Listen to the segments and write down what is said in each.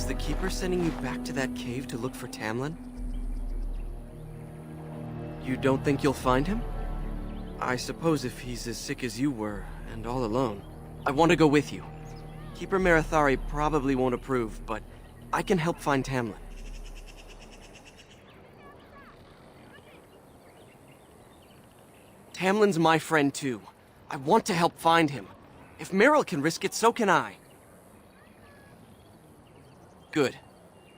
Is the Keeper sending you back to that cave to look for Tamlin? You don't think you'll find him? I suppose if he's as sick as you were, and all alone. I want to go with you. Keeper Marithari probably won't approve, but I can help find Tamlin. Tamlin's my friend too. I want to help find him. If Meryl can risk it, so can I. Good.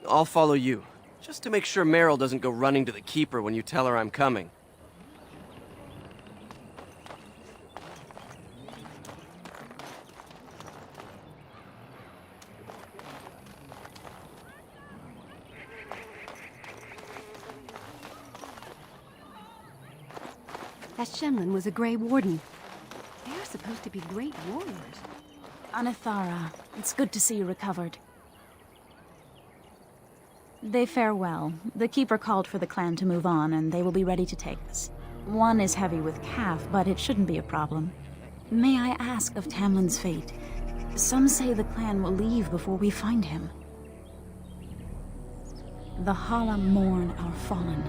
I'll follow you. Just to make sure Meryl doesn't go running to the Keeper when you tell her I'm coming. That Shemlin was a Grey Warden. They are supposed to be great warriors. Anathara, it's good to see you recovered. They fare well. The Keeper called for the clan to move on, and they will be ready to take us. One is heavy with calf, but it shouldn't be a problem. May I ask of Tamlin's fate? Some say the clan will leave before we find him. The Hala mourn our fallen.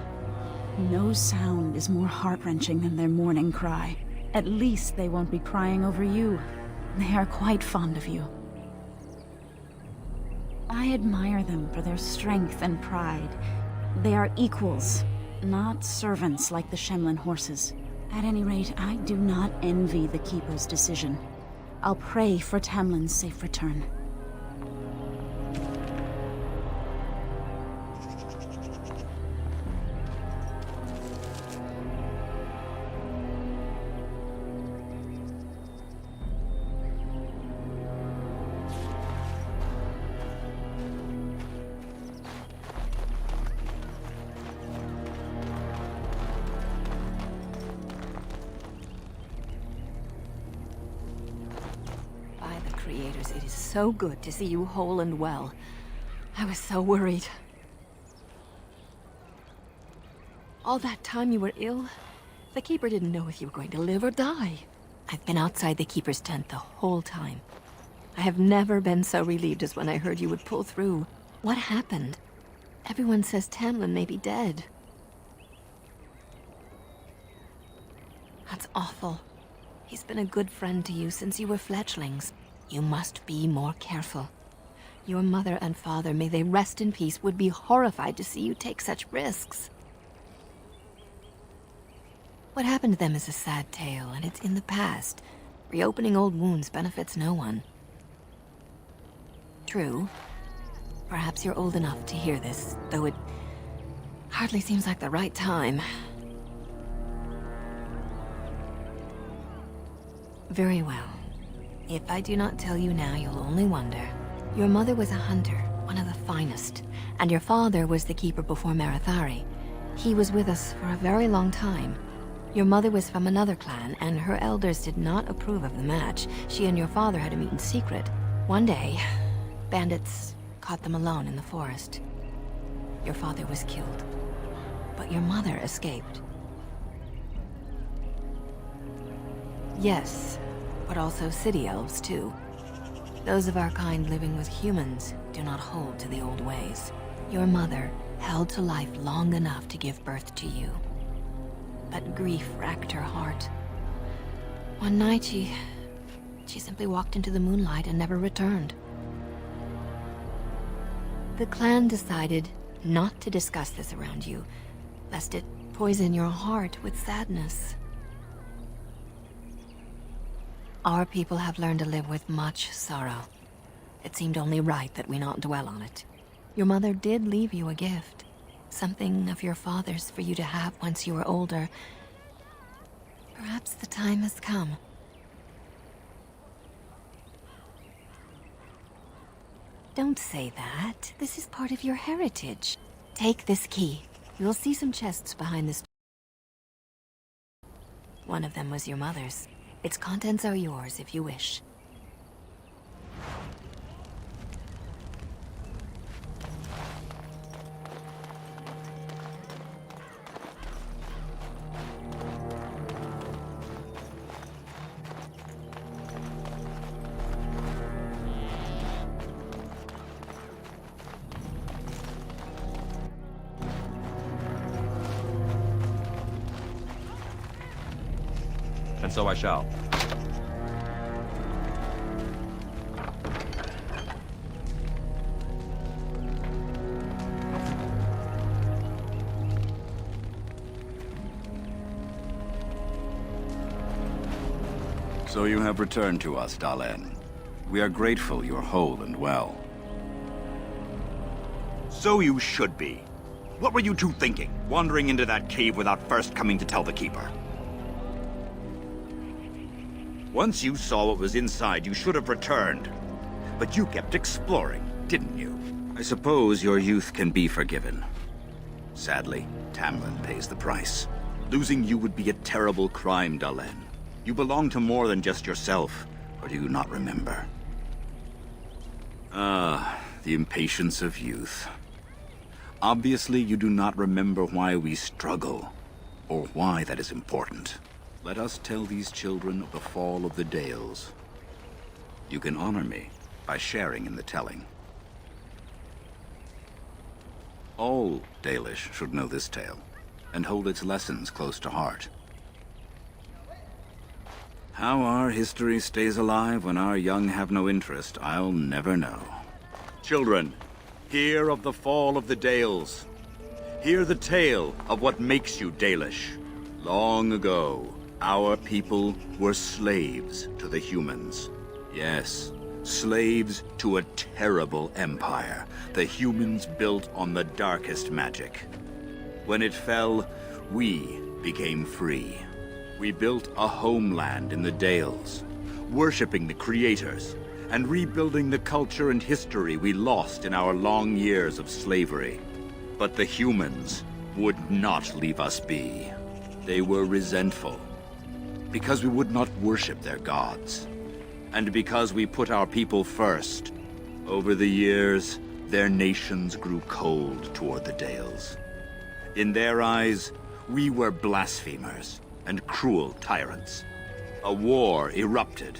No sound is more heart-wrenching than their mourning cry. At least they won't be crying over you. They are quite fond of you. I admire them for their strength and pride. They are equals, not servants like the Shemlin horses. At any rate, I do not envy the Keeper's decision. I'll pray for Tamlin's safe return. Creators, it is so good to see you whole and well. I was so worried. All that time you were ill, the Keeper didn't know if you were going to live or die. I've been outside the Keeper's tent the whole time. I have never been so relieved as when I heard you would pull through. What happened? Everyone says Tamlin may be dead. That's awful. He's been a good friend to you since you were fledglings. You must be more careful. Your mother and father, may they rest in peace, would be horrified to see you take such risks. What happened to them is a sad tale, and it's in the past. Reopening old wounds benefits no one. True. Perhaps you're old enough to hear this, though it hardly seems like the right time. Very well. If I do not tell you now, you'll only wonder. Your mother was a hunter, one of the finest, and your father was the Keeper before Marithari. He was with us for a very long time. Your mother was from another clan, and her elders did not approve of the match. She and your father had to meet in secret. One day, bandits caught them alone in the forest. Your father was killed, but your mother escaped. Yes, but also city elves, too. Those of our kind living with humans do not hold to the old ways. Your mother held to life long enough to give birth to you. But grief racked her heart. One night, she simply walked into the moonlight and never returned. The clan decided not to discuss this around you, lest it poison your heart with sadness. Our people have learned to live with much sorrow. It seemed only right that we not dwell on it. Your mother did leave you a gift. Something of your father's for you to have once you were older. Perhaps the time has come. Don't say that. This is part of your heritage. Take this key. You'll see some chests behind this. One of them was your mother's. Its contents are yours if you wish. and so I shall. So you have returned to us, Dalen. We are grateful you're whole and well. So you should be. What were you two thinking, wandering into that cave without first coming to tell the Keeper? Once you saw what was inside, you should have returned. But you kept exploring, didn't you? I suppose your youth can be forgiven. Sadly, Tamlin pays the price. Losing you would be a terrible crime, Dalen. You belong to more than just yourself, Or do you not remember? Ah, the impatience of youth. Obviously, you do not remember why we struggle, or why that is important. Let us tell these children of the fall of the Dales. You can honor me by sharing in the telling. All Dalish should know this tale, and hold its lessons close to heart. How our history stays alive when our young have no interest, I'll never know. Children, hear of the fall of the Dales. Hear the tale of what makes you Dalish. Long ago, our people were slaves to the humans. Yes, slaves to a terrible empire the humans built on the darkest magic. When it fell, we became free. We built a homeland in the Dales, worshipping the creators, and rebuilding the culture and history we lost in our long years of slavery. But the humans would not leave us be. They were resentful, because we would not worship their gods, and because we put our people first. Over the years, their nations grew cold toward the Dales. In their eyes, we were blasphemers and cruel tyrants. A war erupted.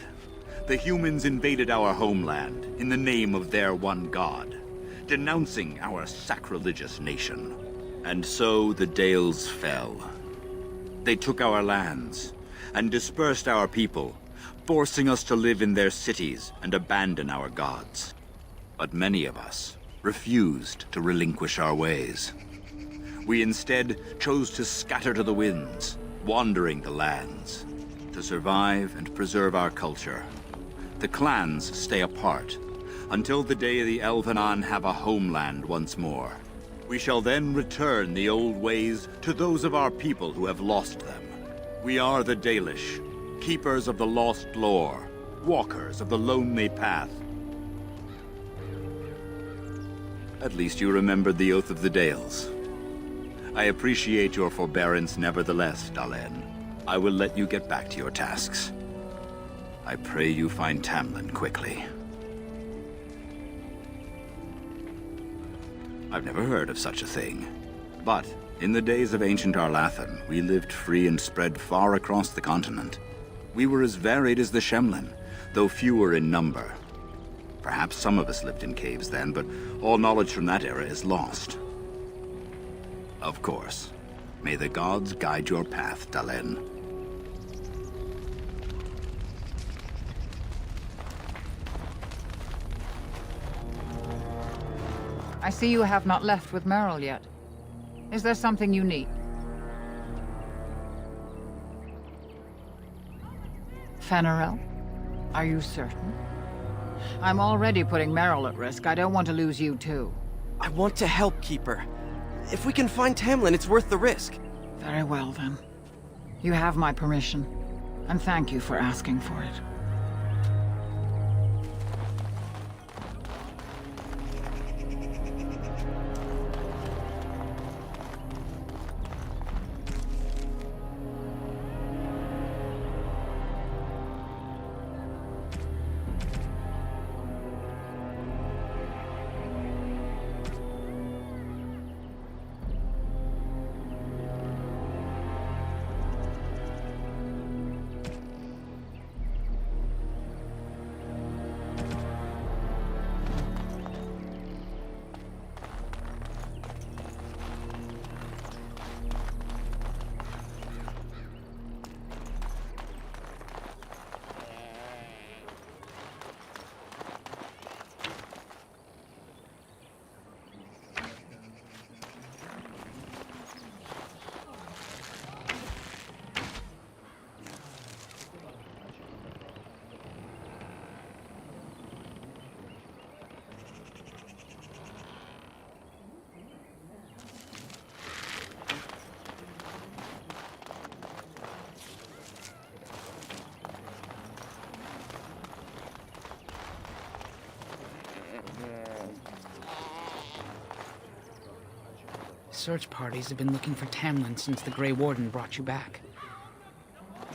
The humans invaded our homeland in the name of their one god, denouncing our sacrilegious nation. And so the Dales fell. They took our lands and dispersed our people, forcing us to live in their cities and abandon our gods. But many of us refused to relinquish our ways. We instead chose to scatter to the winds, wandering the lands. To survive and preserve our culture, the clans stay apart until the day the Elvenan have a homeland once more. We shall then return the old ways to those of our people who have lost them. We are the Dalish, keepers of the lost lore, walkers of the lonely path. At least you remembered the Oath of the Dales. I appreciate your forbearance nevertheless, Dalen. I will let you get back to your tasks. I pray you find Tamlin quickly. I've never heard of such a thing. But in the days of ancient Arlathan, we lived free and spread far across the continent. We were as varied as the Shemlin, though fewer in number. Perhaps some of us lived in caves then, but all knowledge from that era is lost. Of course. May the gods guide your path, Dalen. I see you have not left with Merrill yet. Is there something you need? Fenarel? Are you certain? I'm already putting Merrill at risk. I don't want to lose you too. I want to help, Keeper. If we can find Tamlin, it's worth the risk. Very well, then. You have my permission. And thank you for asking for it. Search parties have been looking for Tamlin since the Grey Warden brought you back.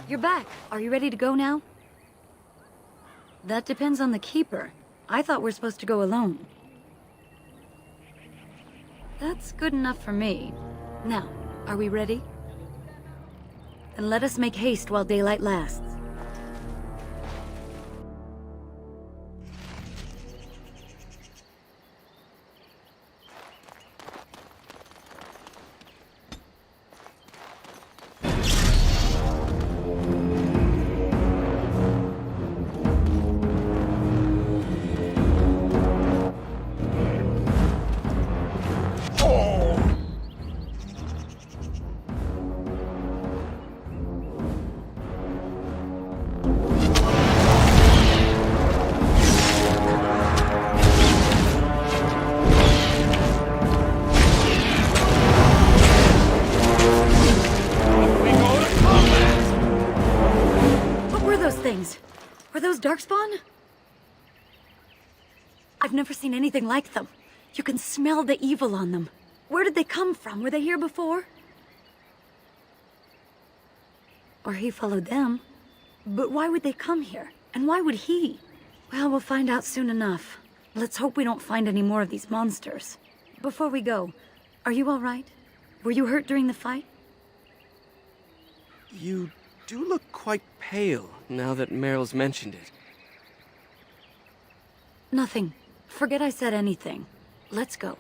You're back. Are you ready to go now? That depends on the Keeper. I thought we're supposed to go alone. That's good enough for me. Now, are we ready? Then let us make haste while daylight lasts. Were those Darkspawn? I've never seen anything like them. You can smell the evil on them. Where did they come from? Were they here before? Or he followed them. But why would they come here? And why would he? Well, we'll find out soon enough. Let's hope we don't find any more of these monsters. Before we go, are you all right? Were you hurt during the fight? You do look quite pale, now that Meryl's mentioned it. Nothing. Forget I said anything. Let's go.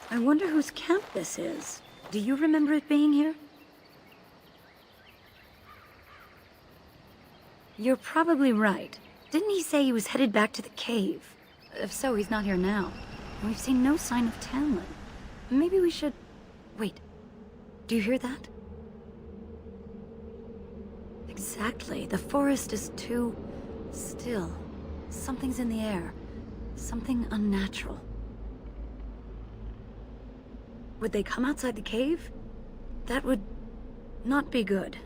I wonder whose camp this is. Do you remember it being here? You're probably right. Didn't he say he was headed back to the cave? If so, he's not here now. And we've seen no sign of Tamlin. Maybe we should... Wait. Do you hear that? Exactly. The forest is too... still. Something's in the air. Something unnatural. Would they come outside the cave? That would... not be good.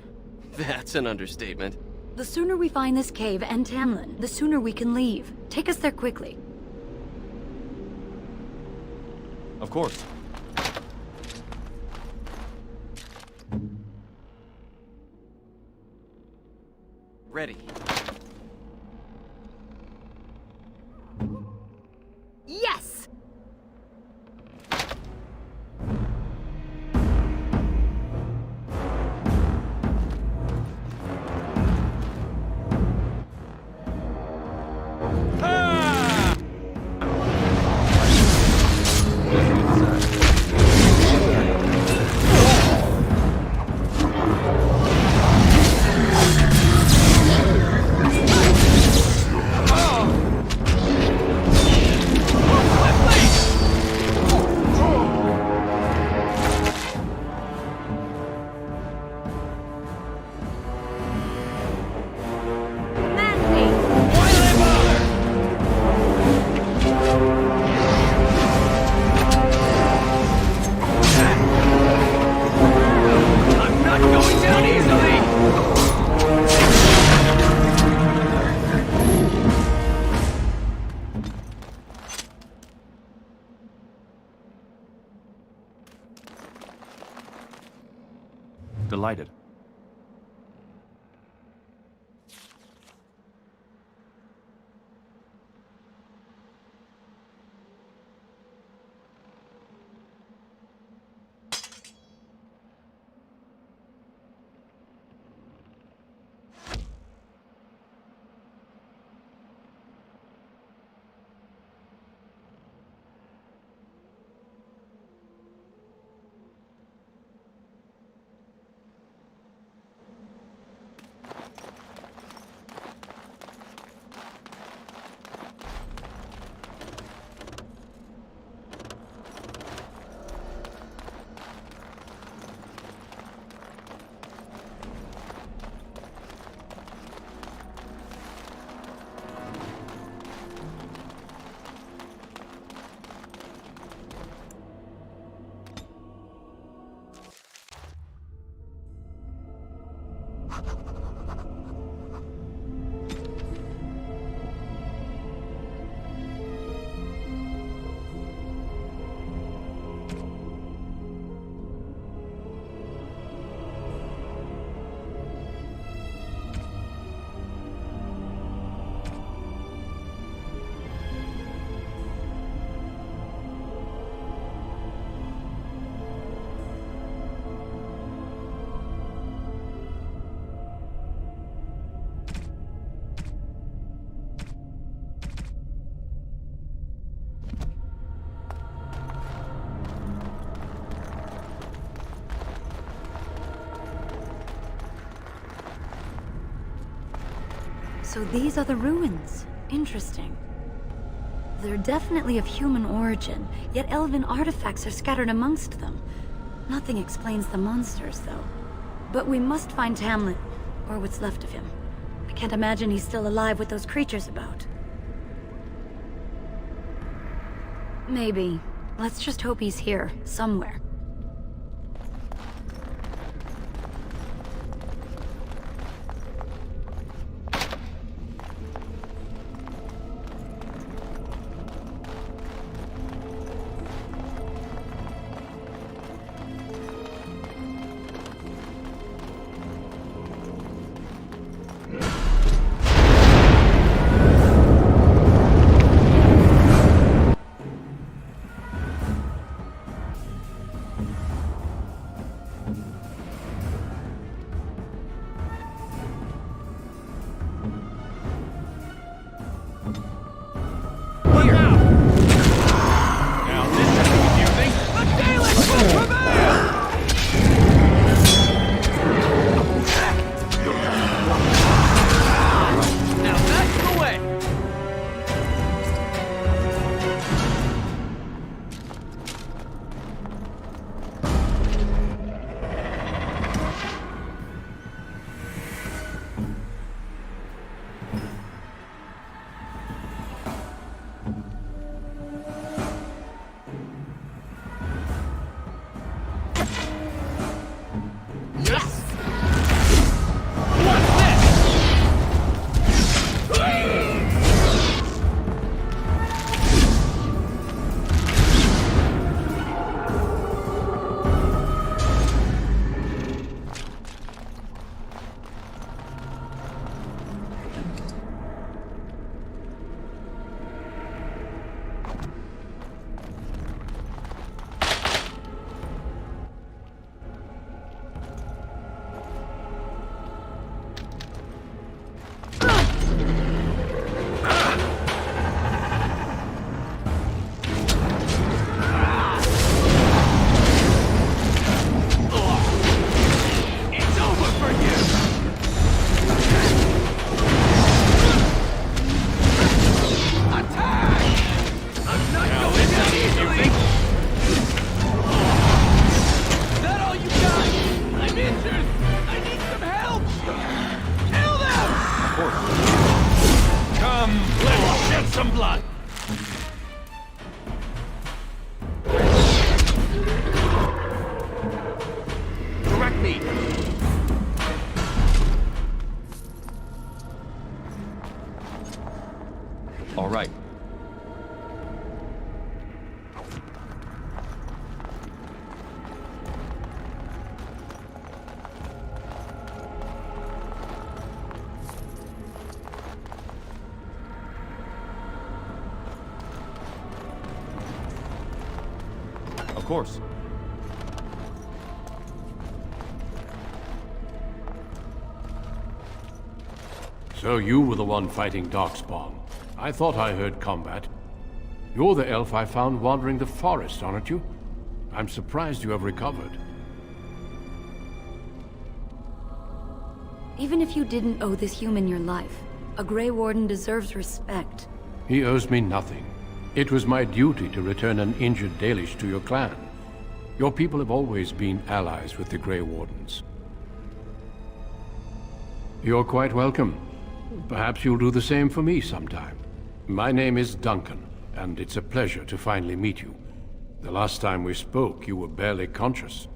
That's an understatement. The sooner we find this cave and Tamlin, the sooner we can leave. Take us there quickly. Of course. Ready. Yes! Delighted. So these are the ruins. Interesting. They're definitely of human origin, yet elven artifacts are scattered amongst them. Nothing explains the monsters, though. But we must find Tamlin, or what's left of him. I can't imagine he's still alive with those creatures about. Maybe. Let's just hope he's here, somewhere. All right. Of course. So you were the one fighting Darkspawn. I thought I heard combat. You're the elf I found wandering the forest, aren't you? I'm surprised you have recovered. Even if you didn't owe this human your life, a Grey Warden deserves respect. He owes me nothing. It was my duty to return an injured Dalish to your clan. Your people have always been allies with the Grey Wardens. You're quite welcome. Perhaps you'll do the same for me sometime. My name is Duncan, and it's a pleasure to finally meet you. The last time we spoke, you were barely conscious.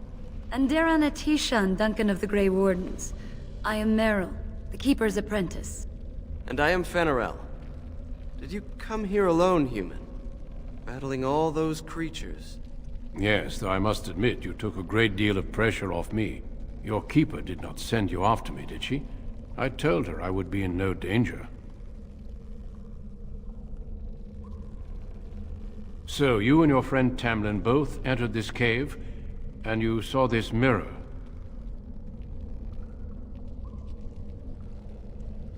Andaran Atishan, Duncan of the Grey Wardens. I am Meryl, the Keeper's apprentice. And I am Fenarel. Did you come here alone, human? Battling all those creatures? Yes, though I must admit you took a great deal of pressure off me. Your Keeper did not send you after me, did she? I told her I would be in no danger. So, you and your friend Tamlin both entered this cave, and you saw this mirror.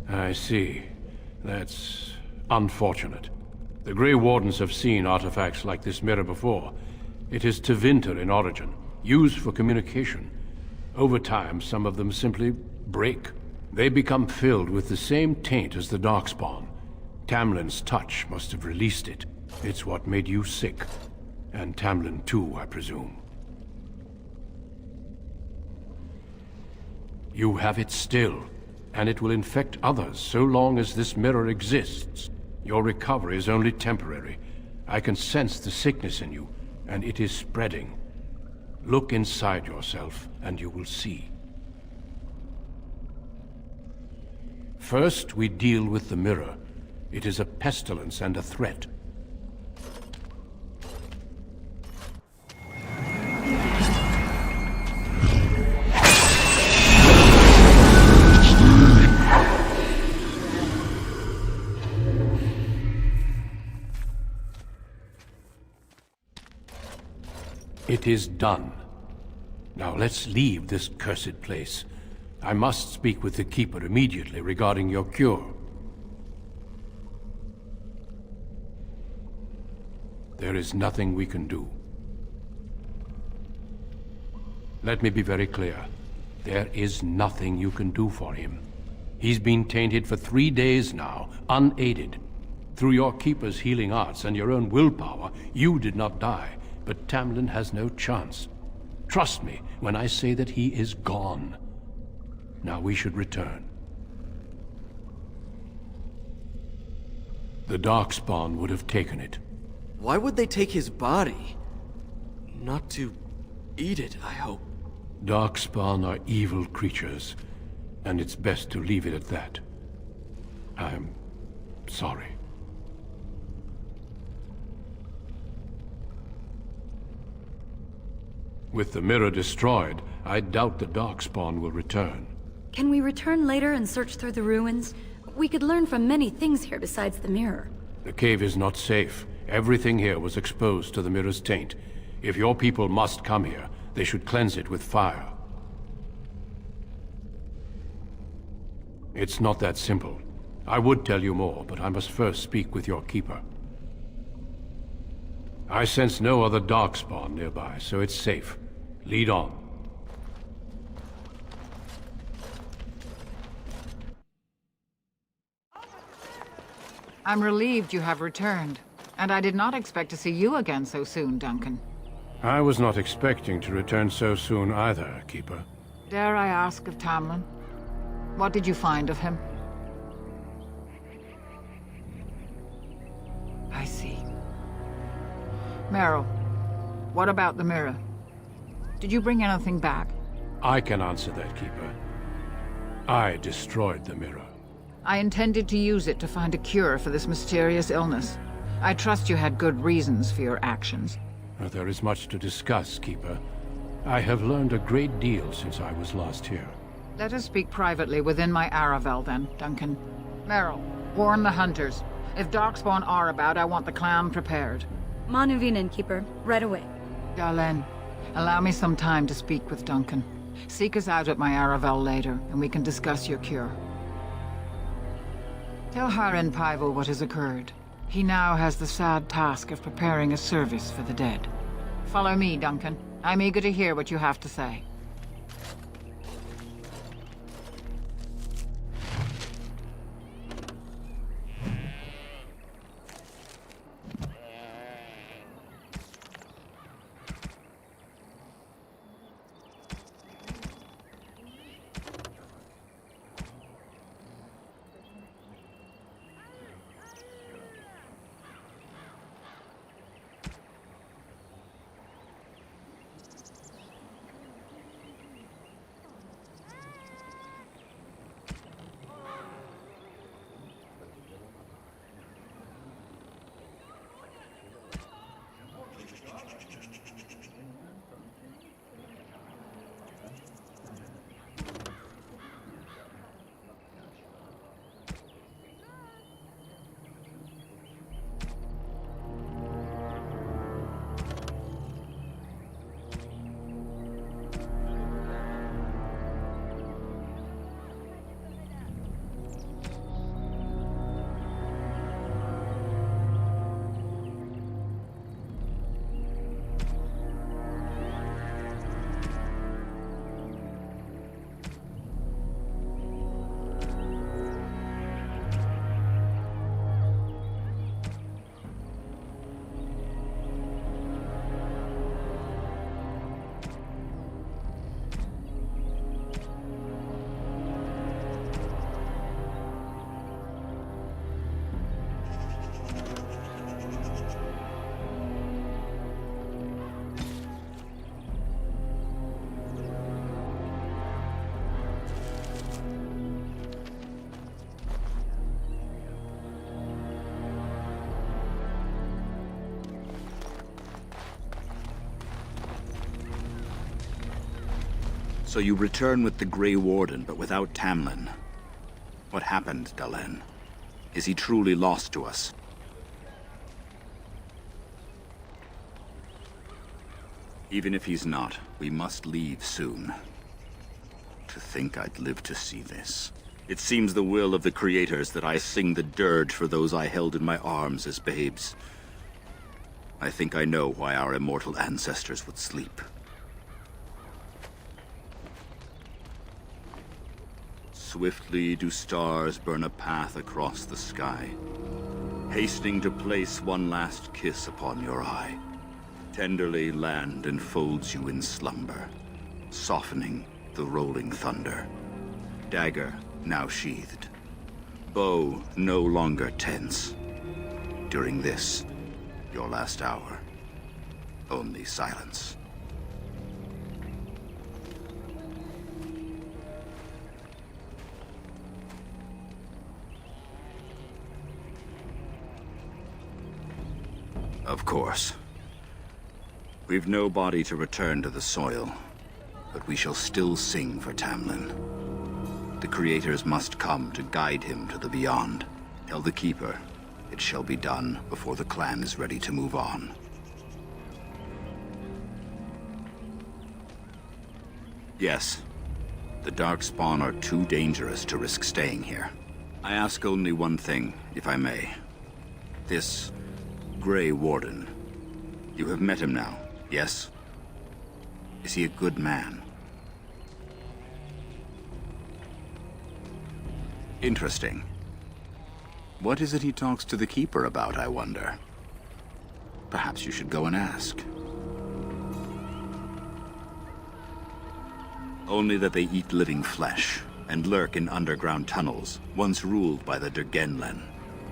I see. That's unfortunate. The Grey Wardens have seen artifacts like this mirror before. It is Tevinter in origin, used for communication. Over time, some of them simply break. They become filled with the same taint as the Darkspawn. Tamlin's touch must have released it. It's what made you sick. And Tamlin too, I presume. You have it still, and it will infect others so long as this mirror exists. Your recovery is only temporary. I can sense the sickness in you, and it is spreading. Look inside yourself, and you will see. First, we deal with the mirror. It is a pestilence and a threat. It is done. Now let's leave this cursed place. I must speak with the Keeper immediately regarding your cure. There is nothing we can do. Let me be very clear. There is nothing you can do for him. He's been tainted for 3 days now, unaided. Through your Keeper's healing arts and your own willpower, you did not die. But Tamlin has no chance. Trust me when I say that he is gone. Now we should return. The Darkspawn would have taken it. Why would they take his body? Not to eat it, I hope. Darkspawn are evil creatures, and it's best to leave it at that. I'm sorry. With the mirror destroyed, I doubt the Darkspawn will return. Can we return later and search through the ruins? We could learn from many things here besides the mirror. The cave is not safe. Everything here was exposed to the mirror's taint. If your people must come here, they should cleanse it with fire. It's not that simple. I would tell you more, but I must first speak with your Keeper. I sense no other Darkspawn nearby, so it's safe. Lead on. I'm relieved you have returned. And I did not expect to see you again so soon, Duncan. I was not expecting to return so soon either, Keeper. Dare I ask of Tamlin? What did you find of him? I see. Meryl, what about the mirror? Did you bring anything back? I can answer that, Keeper. I destroyed the mirror. I intended to use it to find a cure for this mysterious illness. I trust you had good reasons for your actions. There is much to discuss, Keeper. I have learned a great deal since I was last here. Let us speak privately within my Aravel, then, Duncan. Meryl, warn the hunters. If Darkspawn are about, I want the clan prepared. Manuvinen, Keeper. Right away. Galen, allow me some time to speak with Duncan. Seek us out at my Aravel later, and we can discuss your cure. Tell Harin Paival what has occurred. He now has the sad task of preparing a service for the dead. Follow me, Duncan. I'm eager to hear what you have to say. So you return with the Grey Warden, but without Tamlin. What happened, Dalen? Is he truly lost to us? Even if he's not, we must leave soon. To think I'd live to see this. It seems the will of the creators that I sing the dirge for those I held in my arms as babes. I think I know why our immortal ancestors would sleep. Swiftly do stars burn a path across the sky, hastening to place one last kiss upon your eye. Tenderly land enfolds you in slumber, softening the rolling thunder. Dagger now sheathed, bow no longer tense. During this, your last hour, only silence. Of course. We've no body to return to the soil, but we shall still sing for Tamlin. The creators must come to guide him to the beyond. Tell the Keeper, it shall be done before the clan is ready to move on. Yes, the Darkspawn are too dangerous to risk staying here. I ask only one thing, if I may. This Grey Warden, you have met him now, yes? Is he a good man? Interesting. What is it he talks to the Keeper about, I wonder? Perhaps you should go and ask. Only that they eat living flesh, and lurk in underground tunnels, once ruled by the Dergenlen,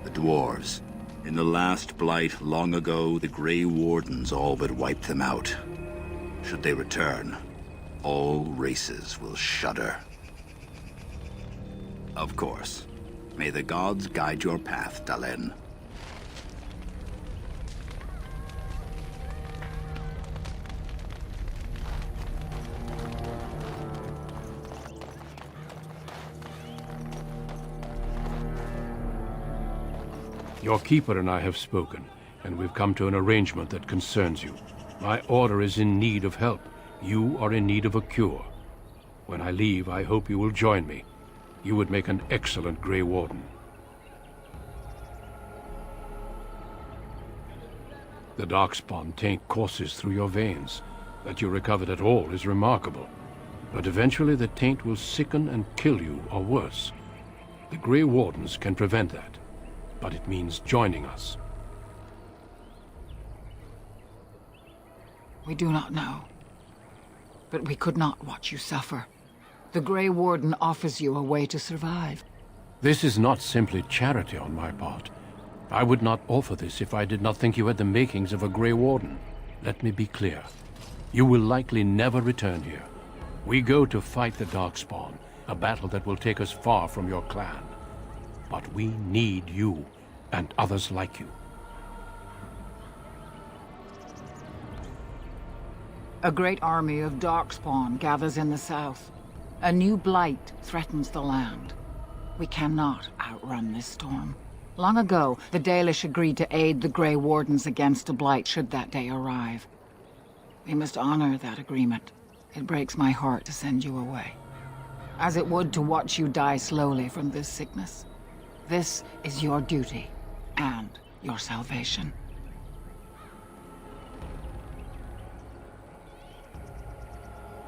the dwarves. In the last blight long ago, the Grey Wardens all but wiped them out. Should they return, all races will shudder. Of course. May the gods guide your path, Dalen. Your Keeper and I have spoken, and we've come to an arrangement that concerns you. My order is in need of help. You are in need of a cure. When I leave, I hope you will join me. You would make an excellent Grey Warden. The Darkspawn taint courses through your veins. That you recovered at all is remarkable. But eventually the taint will sicken and kill you, or worse. The Grey Wardens can prevent that, but it means joining us. We do not know. But we could not watch you suffer. The Grey Warden offers you a way to survive. This is not simply charity on my part. I would not offer this if I did not think you had the makings of a Grey Warden. Let me be clear. You will likely never return here. We go to fight the Darkspawn, a battle that will take us far from your clan. But we need you, and others like you. A great army of Darkspawn gathers in the south. A new blight threatens the land. We cannot outrun this storm. Long ago, the Dalish agreed to aid the Grey Wardens against a blight should that day arrive. We must honor that agreement. It breaks my heart to send you away, as it would to watch you die slowly from this sickness. This is your duty, and your salvation.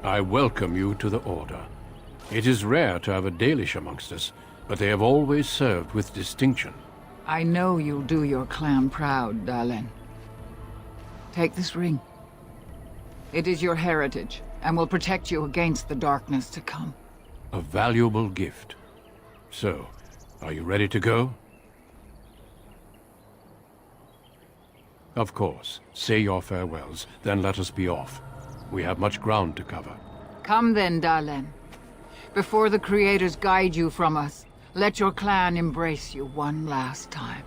I welcome you to the Order. It is rare to have a Dalish amongst us, but they have always served with distinction. I know you'll do your clan proud, Dalen. Take this ring. It is your heritage, and will protect you against the darkness to come. A valuable gift. So, are you ready to go? Of course. Say your farewells, then let us be off. We have much ground to cover. Come then, Dalen. Before the creators guide you from us, let your clan embrace you one last time.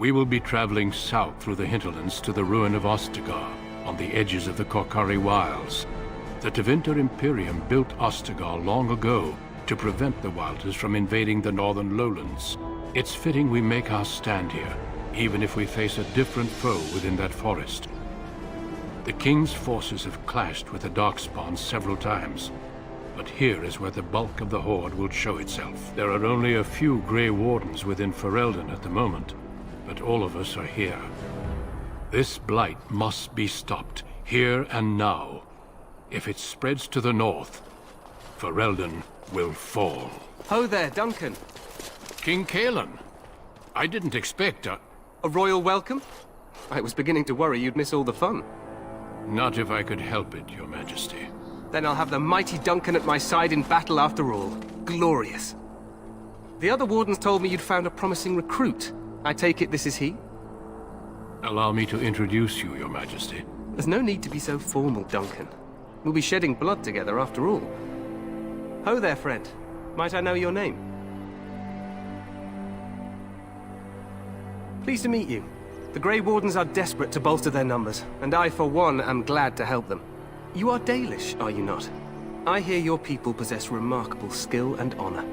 We will be traveling south through the hinterlands to the ruin of Ostagar, on the edges of the Korkari Wilds. The Tevinter Imperium built Ostagar long ago to prevent the Wilders from invading the northern lowlands. It's fitting we make our stand here, even if we face a different foe within that forest. The King's forces have clashed with the Darkspawn several times, but here is where the bulk of the Horde will show itself. There are only a few Grey Wardens within Ferelden at the moment, but all of us are here. This blight must be stopped, here and now. If it spreads to the north, Ferelden will fall. Ho there, Duncan. King Kaelan, I didn't expect A royal welcome? I was beginning to worry you'd miss all the fun. Not if I could help it, Your Majesty. Then I'll have the mighty Duncan at my side in battle after all. Glorious. The other wardens told me you'd found a promising recruit. I take it this is he? Allow me to introduce you, Your Majesty. There's no need to be so formal, Duncan. We'll be shedding blood together after all. Ho there, friend. Might I know your name? Pleased to meet you. The Grey Wardens are desperate to bolster their numbers, and I, for one, am glad to help them. You are Dalish, are you not? I hear your people possess remarkable skill and honor.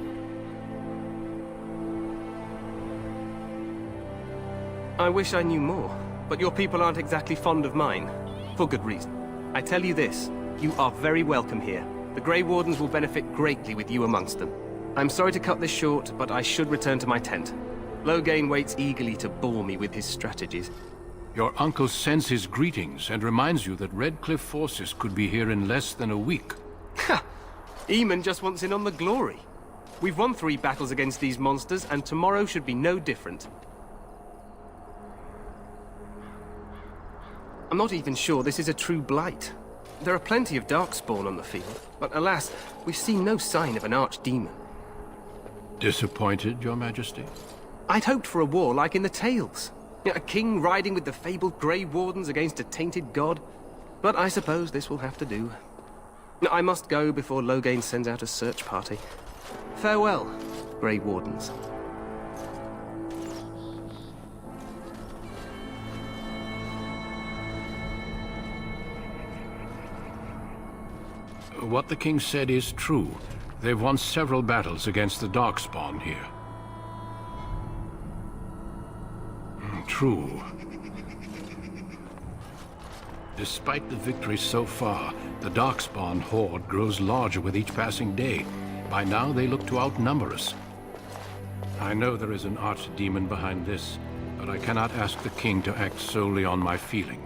I wish I knew more, but your people aren't exactly fond of mine. For good reason. I tell you this, you are very welcome here. The Grey Wardens will benefit greatly with you amongst them. I'm sorry to cut this short, but I should return to my tent. Loghain waits eagerly to bore me with his strategies. Your uncle sends his greetings and reminds you that Redcliffe forces could be here in less than a week. Ha! Eamon just wants in on the glory. We've won 3 battles against these monsters, and tomorrow should be no different. I'm not even sure this is a true blight. There are plenty of Darkspawn on the field, but alas, we've seen no sign of an archdemon. Disappointed, Your Majesty? I'd hoped for a war like in the tales. A king riding with the fabled Grey Wardens against a tainted god. But I suppose this will have to do. I must go before Loghain sends out a search party. Farewell, Grey Wardens. What the king said is true. They've won several battles against the Darkspawn here. True. Despite the victories so far, the Darkspawn horde grows larger with each passing day. By now, they look to outnumber us. I know there is an archdemon behind this, but I cannot ask the king to act solely on my feeling.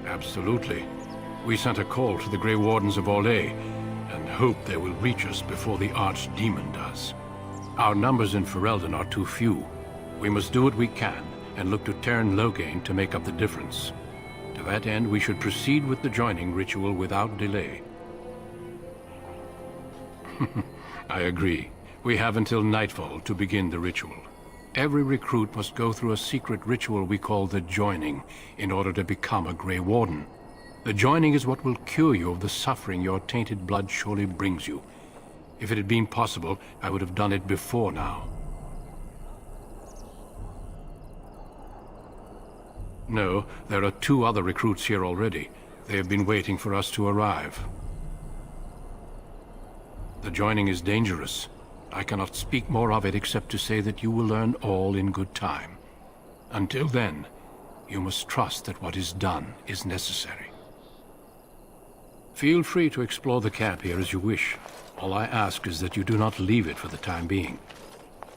Absolutely. We sent a call to the Grey Wardens of Orlais, and hope they will reach us before the archdemon does. Our numbers in Ferelden are too few. We must do what we can, and look to Teyrn Loghain to make up the difference. To that end, we should proceed with the joining ritual without delay. I agree. We have until nightfall to begin the ritual. Every recruit must go through a secret ritual we call the joining in order to become a Grey Warden. The joining is what will cure you of the suffering your tainted blood surely brings you. If it had been possible, I would have done it before now. No, there are 2 other recruits here already. They have been waiting for us to arrive. The joining is dangerous. I cannot speak more of it except to say that you will learn all in good time. Until then, you must trust that what is done is necessary. Feel free to explore the camp here as you wish. All I ask is that you do not leave it for the time being.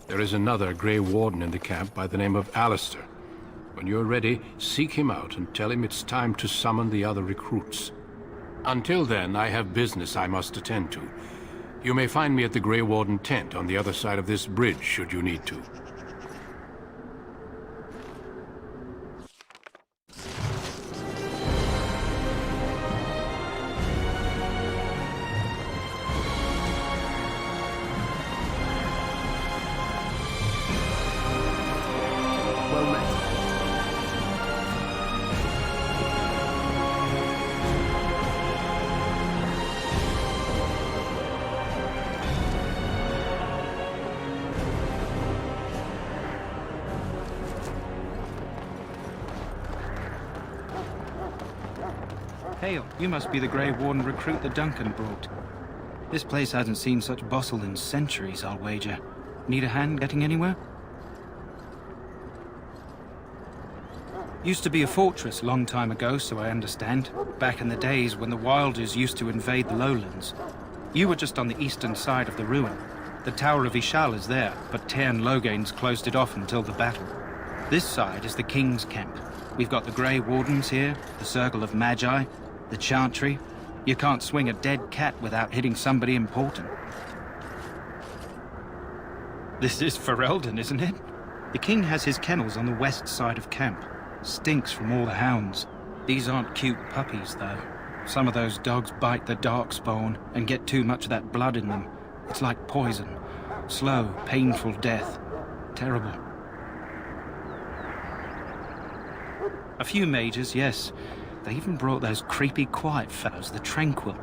There is another Grey Warden in the camp by the name of Alistair. When you're ready, seek him out and tell him it's time to summon the other recruits. Until then, I have business I must attend to. You may find me at the Grey Warden tent on the other side of this bridge, should you need to. Well met. Hail, you must be the Grey Warden recruit that Duncan brought. This place hasn't seen such bustle in centuries, I'll wager. Need a hand getting anywhere? Used to be a fortress long time ago, so I understand. Back in the days when the Wilders used to invade the lowlands. You were just on the eastern side of the ruin. The Tower of Ishal is there, but Tairn Logain's closed it off until the battle. This side is the King's camp. We've got the Grey Wardens here, the Circle of Magi, the Chantry. You can't swing a dead cat without hitting somebody important. This is Ferelden, isn't it? The King has his kennels on the west side of camp. Stinks from all the hounds. These aren't cute puppies, though. Some of those dogs bite the darkspawn and get too much of that blood in them. It's like poison. Slow, painful death. Terrible. A few mages, yes. They even brought those creepy quiet fellows, the Tranquil.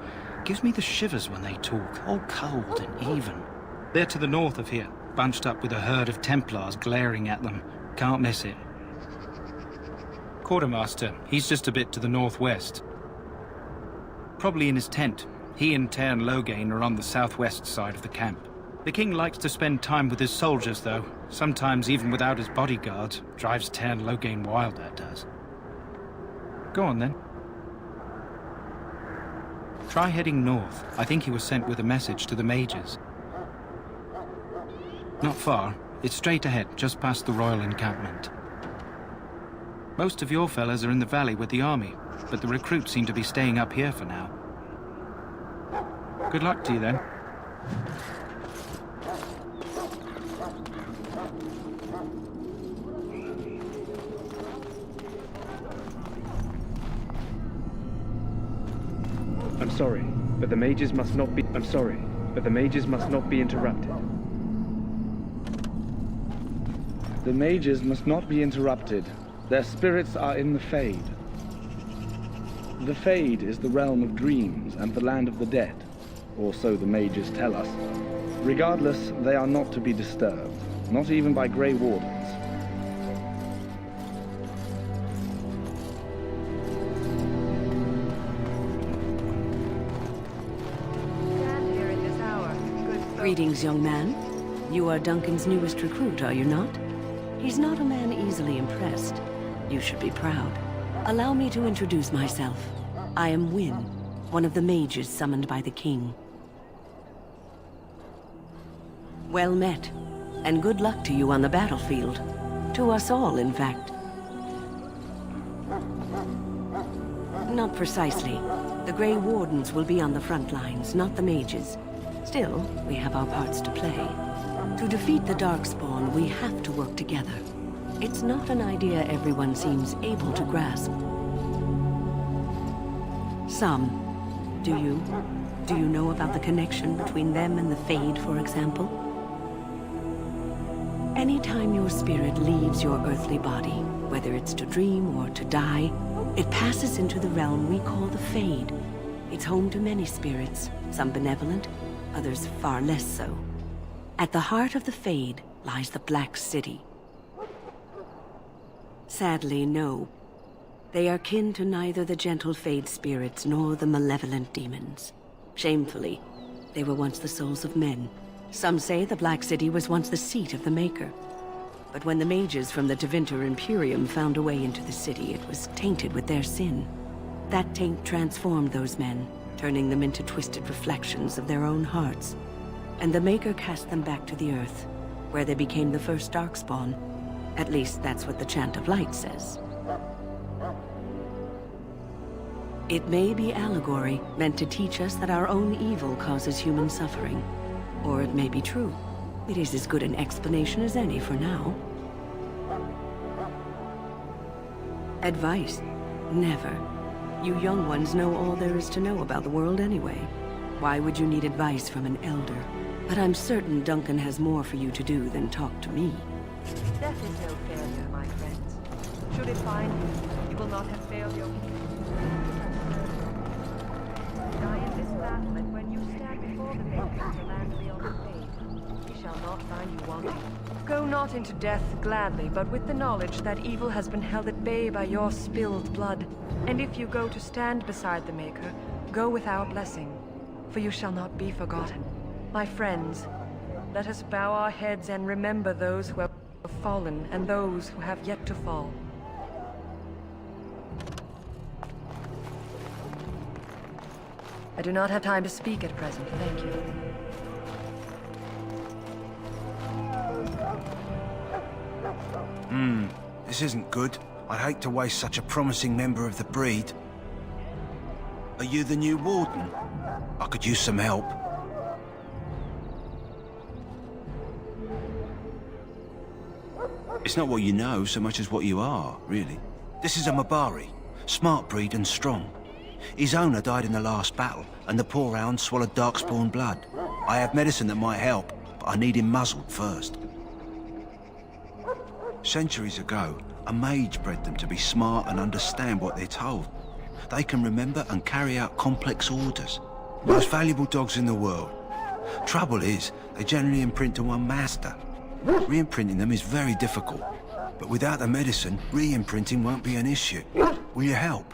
Gives me the shivers when they talk, all cold and even. They're to the north of here, bunched up with a herd of Templars glaring at them. Can't miss it. Quartermaster, he's just a bit to the northwest. Probably in his tent. He and Tairn Logain are on the southwest side of the camp. The King likes to spend time with his soldiers, though. Sometimes even without his bodyguards. Drives Tairn Logain wild, that does. Go on, then. Try heading north. I think he was sent with a message to the mages. Not far. It's straight ahead, just past the royal encampment. Most of your fellas are in the valley with the army, but the recruits seem to be staying up here for now. Good luck to you, then. I'm sorry, but the mages must not be... I'm sorry, but the mages must not be interrupted. The mages must not be interrupted. Their spirits are in the Fade. The Fade is the realm of dreams and the land of the dead, or so the mages tell us. Regardless, they are not to be disturbed, not even by Grey Wardens. Greetings, young man. You are Duncan's newest recruit, are you not? He's not a man easily impressed. You should be proud. Allow me to introduce myself. I am Wynne, one of the mages summoned by the King. Well met, and good luck to you on the battlefield. To us all, in fact. Not precisely. The Grey Wardens will be on the front lines, not the mages. Still, we have our parts to play. To defeat the Darkspawn, we have to work together. It's not an idea everyone seems able to grasp. Some. Do you? Do you know about the connection between them and the Fade, for example? Anytime your spirit leaves your earthly body, whether it's to dream or to die, it passes into the realm we call the Fade. It's home to many spirits, some benevolent, others far less so. At the heart of the Fade lies the Black City. Sadly, no. They are kin to neither the gentle Fade spirits nor the malevolent demons. Shamefully, they were once the souls of men. Some say the Black City was once the seat of the Maker. But when the mages from the Tevinter Imperium found a way into the city, it was tainted with their sin. That taint transformed those men, turning them into twisted reflections of their own hearts. And the Maker cast them back to the Earth, where they became the first Darkspawn. At least that's what the Chant of Light says. It may be allegory, meant to teach us that our own evil causes human suffering. Or it may be true. It is as good an explanation as any for now. Advice? Never. You young ones know all there is to know about the world anyway. Why would you need advice from an elder? But I'm certain Duncan has more for you to do than talk to me. Death is no failure, my friends. Should it find you, you will not have failed your king. Die in this battle, and when you stand before the Maker to land beyond the Fade, he shall not find you wanting. Go not into death gladly, but with the knowledge that evil has been held at bay by your spilled blood. And if you go to stand beside the Maker, go with our blessing, for you shall not be forgotten. My friends, let us bow our heads and remember those who have fallen and those who have yet to fall. I do not have time to speak at present, thank you. This isn't good. I'd hate to waste such a promising member of the breed. Are you the new warden? I could use some help. It's not what you know so much as what you are, really. This is a Mabari, smart breed and strong. His owner died in the last battle, and the poor hound swallowed darkspawn blood. I have medicine that might help, but I need him muzzled first. Centuries ago, a mage bred them to be smart and understand what they're told. They can remember and carry out complex orders. Most valuable dogs in the world. Trouble is, they generally imprint to one master. Re-imprinting them is very difficult. But without the medicine, re-imprinting won't be an issue. Will you help?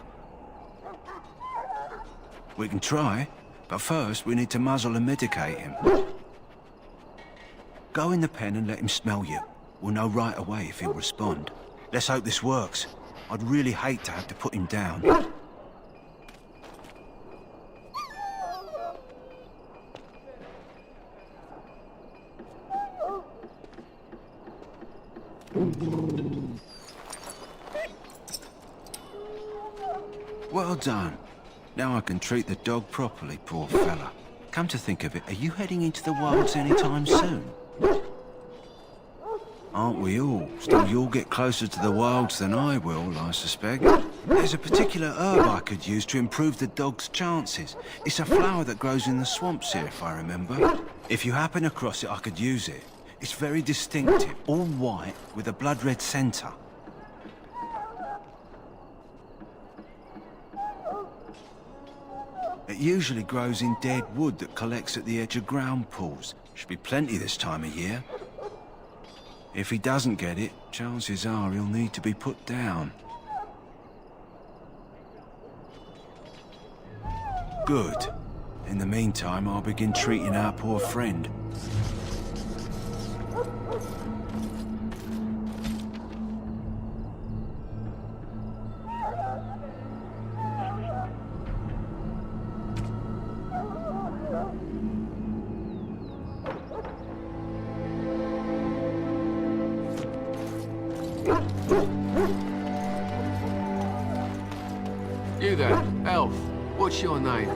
We can try, but first we need to muzzle and medicate him. Go in the pen and let him smell you. We'll know right away if he'll respond. Let's hope this works. I'd really hate to have to put him down. Well done. Now I can treat the dog properly, poor fella. Come to think of it, are you heading into the wilds anytime soon? Aren't we all? Still, you'll get closer to the wilds than I will, I suspect. There's a particular herb I could use to improve the dog's chances. It's a flower that grows in the swamps here, if I remember. If you happen across it, I could use it. It's very distinctive, all white, with a blood-red centre. It usually grows in dead wood that collects at the edge of ground pools. Should be plenty this time of year. If he doesn't get it, chances are he'll need to be put down. Good. In the meantime, I'll begin treating our poor friend. You there, elf. What's your name?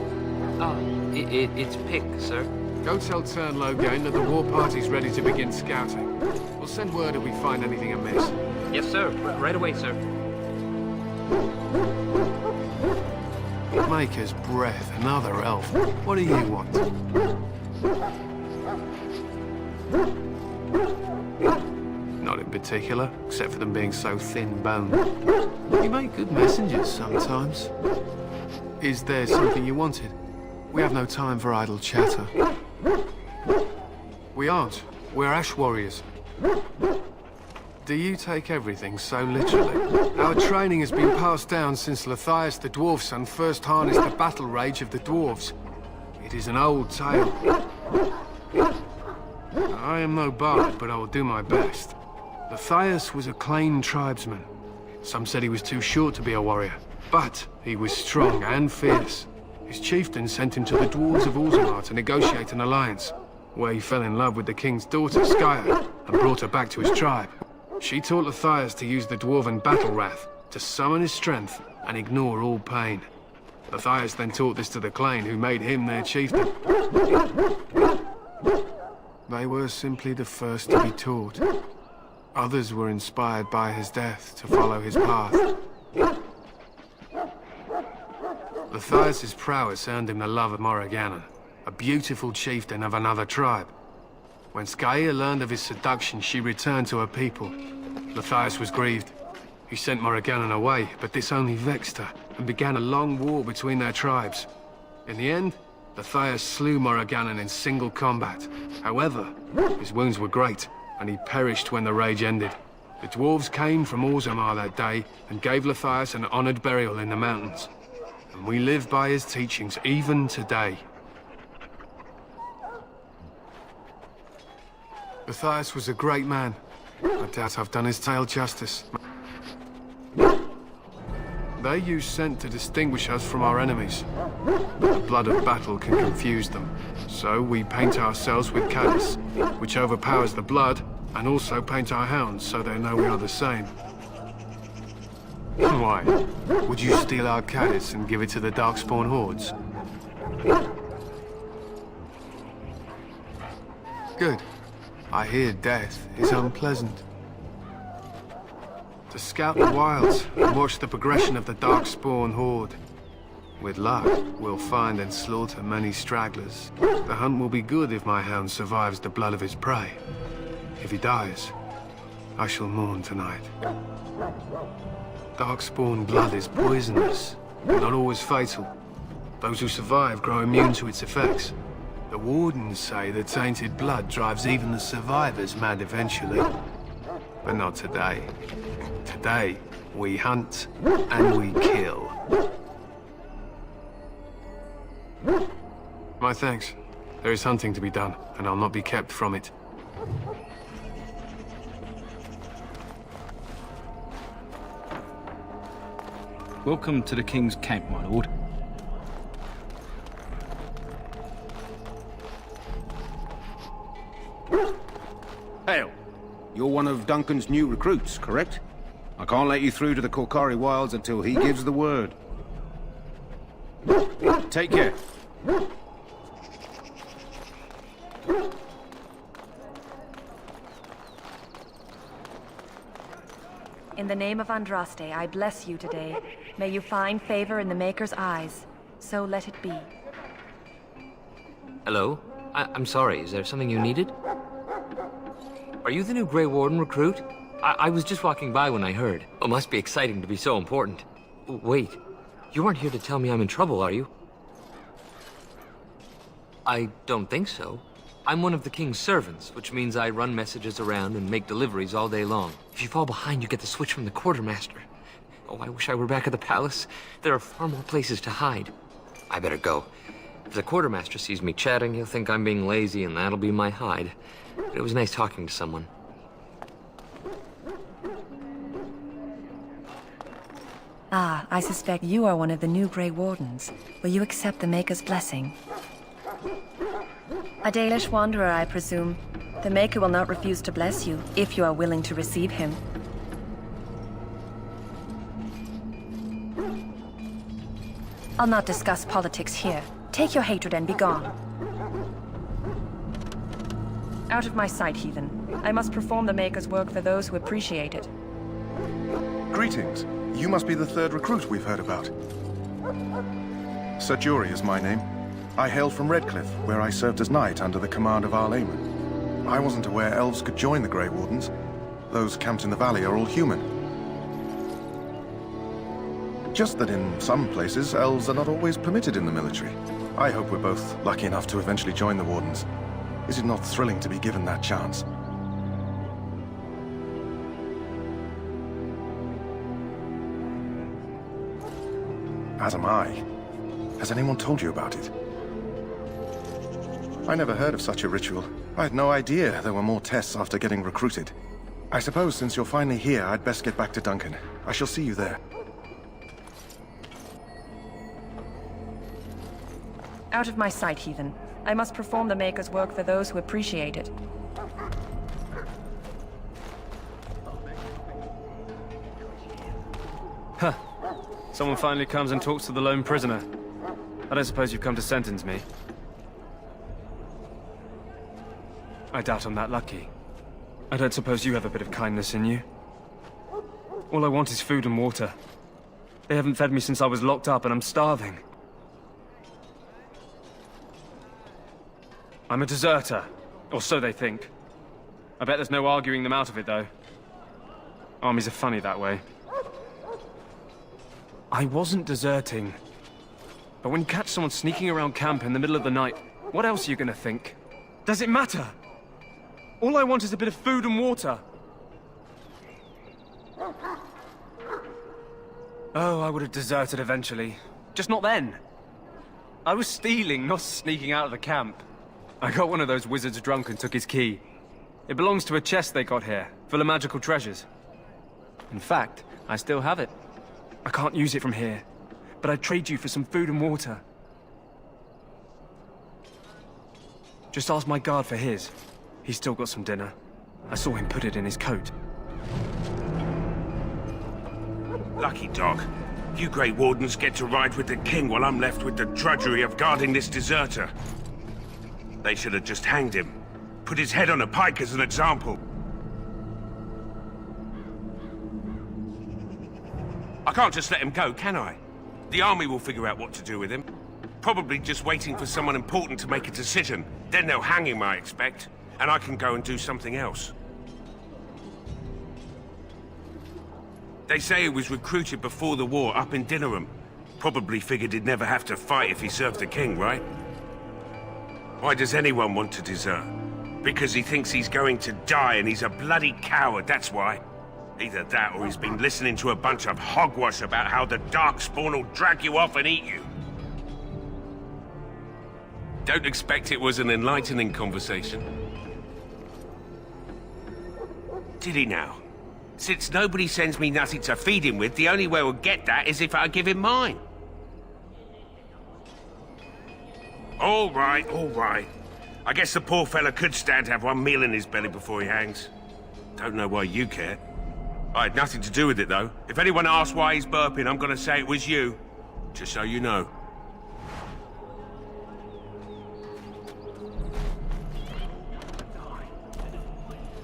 It's Pick, sir. Go tell Tern Logain that the war party's ready to begin scouting. We'll send word if we find anything amiss. Yes, sir. Right away, sir. Maker's breath, another elf. What do you want? Not in particular, except for them being so thin-boned. You make good messengers sometimes. Is there something you wanted? We have no time for idle chatter. We aren't. We're Ash Warriors. Do you take everything so literally? Our training has been passed down since Lathias the Dwarf Son first harnessed the battle rage of the dwarves. It is an old tale. I am no bard, but I will do my best. Lathias was a Clane tribesman. Some said he was too short to be a warrior, but he was strong and fierce. His chieftain sent him to the dwarves of Orzammar to negotiate an alliance, where he fell in love with the king's daughter, Skya, and brought her back to his tribe. She taught Lathias to use the dwarven battle wrath to summon his strength and ignore all pain. Lathias then taught this to the Clane, who made him their chieftain. They were simply the first to be taught. Others were inspired by his death to follow his path. Lathias' prowess earned him the love of Morrigannon, a beautiful chieftain of another tribe. When Skya learned of his seduction, she returned to her people. Lathias was grieved. He sent Morrigannon away, but this only vexed her, and began a long war between their tribes. In the end, Lathias slew Morrigannon in single combat. However, his wounds were great, and he perished when the rage ended. The dwarves came from Orzammar that day and gave Matthias an honored burial in the mountains. And we live by his teachings even today. Matthias was a great man. I doubt I've done his tale justice. They use scent to distinguish us from our enemies. But the blood of battle can confuse them. So we paint ourselves with caddis, which overpowers the blood, and also paint our hounds so they know we are the same. Why? Would you steal our caddis and give it to the Darkspawn hordes? Good. I hear death is unpleasant. To scout the wilds and watch the progression of the Darkspawn horde. With luck, we'll find and slaughter many stragglers. The hunt will be good if my hound survives the blood of his prey. If he dies, I shall mourn tonight. Darkspawn blood is poisonous, but not always fatal. Those who survive grow immune to its effects. The wardens say the tainted blood drives even the survivors mad eventually. But not today. Today, we hunt and we kill. My thanks. There is hunting to be done, and I'll not be kept from it. Welcome to the King's Camp, my lord. Hail. You're one of Duncan's new recruits, correct? I can't let you through to the Korkari Wilds until he gives the word. Take care. In the name of Andraste, I bless you today. May you find favor in the Maker's eyes. So let it be. Hello? I'm sorry, is there something you needed? Are you the new Grey Warden recruit? I was just walking by when I heard. It must be exciting to be so important. Wait, you aren't here to tell me I'm in trouble, are you? I don't think so. I'm one of the King's servants, which means I run messages around and make deliveries all day long. If you fall behind, you get the switch from the quartermaster. Oh, I wish I were back at the palace. There are far more places to hide. I better go. If the quartermaster sees me chatting, he'll think I'm being lazy, and that'll be my hide. But it was nice talking to someone. Ah, I suspect you are one of the new Grey Wardens. Will you accept the Maker's blessing? A Dalish wanderer, I presume. The Maker will not refuse to bless you, if you are willing to receive him. I'll not discuss politics here. Take your hatred and be gone. Out of my sight, heathen. I must perform the Maker's work for those who appreciate it. Greetings. You must be the third recruit we've heard about. Sir Jury is my name. I hail from Redcliffe, where I served as knight under the command of Arlayman. I wasn't aware elves could join the Grey Wardens. Those camped in the valley are all human. Just that in some places, elves are not always permitted in the military. I hope we're both lucky enough to eventually join the Wardens. Is it not thrilling to be given that chance? As am I. Has anyone told you about it? I never heard of such a ritual. I had no idea there were more tests after getting recruited. I suppose since you're finally here, I'd best get back to Duncan. I shall see you there. Out of my sight, heathen. I must perform the Maker's work for those who appreciate it. Huh. Someone finally comes and talks to the lone prisoner. I don't suppose you've come to sentence me. I doubt I'm that lucky. I don't suppose you have a bit of kindness in you. All I want is food and water. They haven't fed me since I was locked up and I'm starving. I'm a deserter, or so they think. I bet there's no arguing them out of it, though. Armies are funny that way. I wasn't deserting. But when you catch someone sneaking around camp in the middle of the night, what else are you gonna think? Does it matter? All I want is a bit of food and water. Oh, I would have deserted eventually. Just not then. I was stealing, not sneaking out of the camp. I got one of those wizards drunk and took his key. It belongs to a chest they got here, full of magical treasures. In fact, I still have it. I can't use it from here, but I'd trade you for some food and water. Just ask my guard for his. He's still got some dinner. I saw him put it in his coat. Lucky dog. You Grey Wardens get to ride with the king while I'm left with the drudgery of guarding this deserter. They should have just hanged him. Put his head on a pike as an example. I can't just let him go, can I? The army will figure out what to do with him. Probably just waiting for someone important to make a decision. Then they'll hang him, I expect. And I can go and do something else. They say he was recruited before the war up in Dinnerham. Probably figured he'd never have to fight if he served the king, right? Why does anyone want to desert? Because he thinks he's going to die and he's a bloody coward, that's why. Either that or he's been listening to a bunch of hogwash about how the Darkspawn will drag you off and eat you. Don't expect it was an enlightening conversation. Did he now? Since nobody sends me nothing to feed him with, the only way we'll get that is if I give him mine. All right, all right. I guess the poor fella could stand to have one meal in his belly before he hangs. Don't know why you care. I had nothing to do with it, though. If anyone asks why he's burping, I'm gonna say it was you. Just so you know.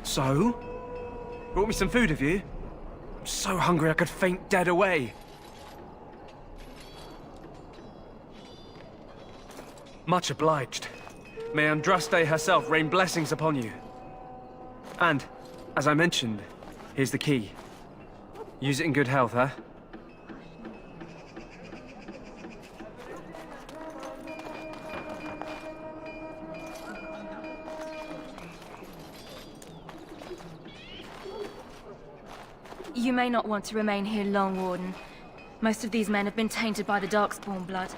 So? Brought me some food, have you? I'm so hungry I could faint dead away. Much obliged. May Andraste herself rain blessings upon you. And, as I mentioned, here's the key. Use it in good health, huh? You may not want to remain here long, Warden. Most of these men have been tainted by the Darkspawn blood.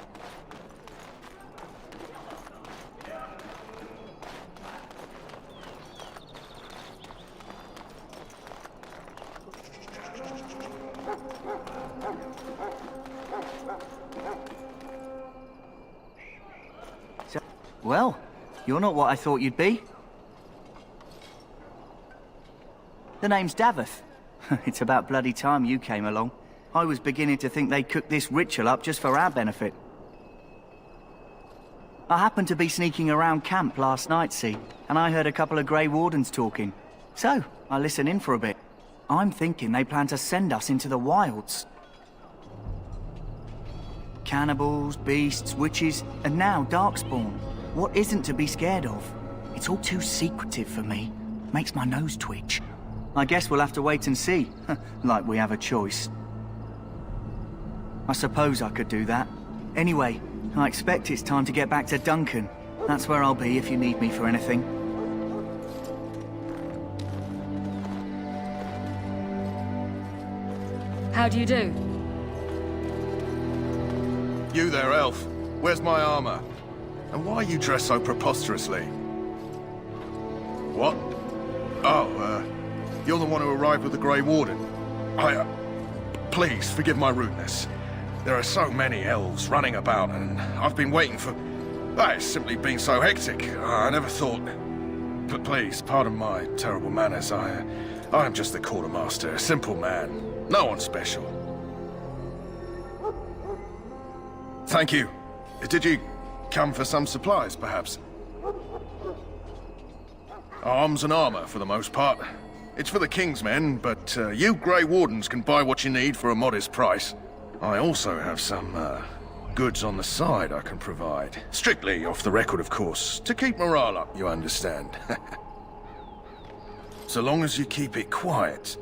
Well, you're not what I thought you'd be. The name's Daveth. It's about bloody time you came along. I was beginning to think they cooked this ritual up just for our benefit. I happened to be sneaking around camp last night, see, and I heard a couple of Grey Wardens talking. So, I listened in for a bit. I'm thinking they plan to send us into the wilds. Cannibals, beasts, witches, and now Darkspawn. What isn't to be scared of? It's all too secretive for me. Makes my nose twitch. I guess we'll have to wait and see, like we have a choice. I suppose I could do that. Anyway, I expect it's time to get back to Duncan. That's where I'll be if you need me for anything. How do you do? You there, elf. Where's my armor? And why are you dressed so preposterously? What? Oh, you're the one who arrived with the Grey Warden. Please, forgive my rudeness. There are so many elves running about, and I've been waiting for... It's simply been so hectic. I never thought... But please, pardon my terrible manners. I'm just the quartermaster, a simple man. No one special. Thank you. Did you come for some supplies, perhaps? Arms and armor, for the most part. It's for the King's men, but you Grey Wardens can buy what you need for a modest price. I also have some goods on the side I can provide. Strictly off the record, of course. To keep morale up, you understand. So long as you keep it quiet.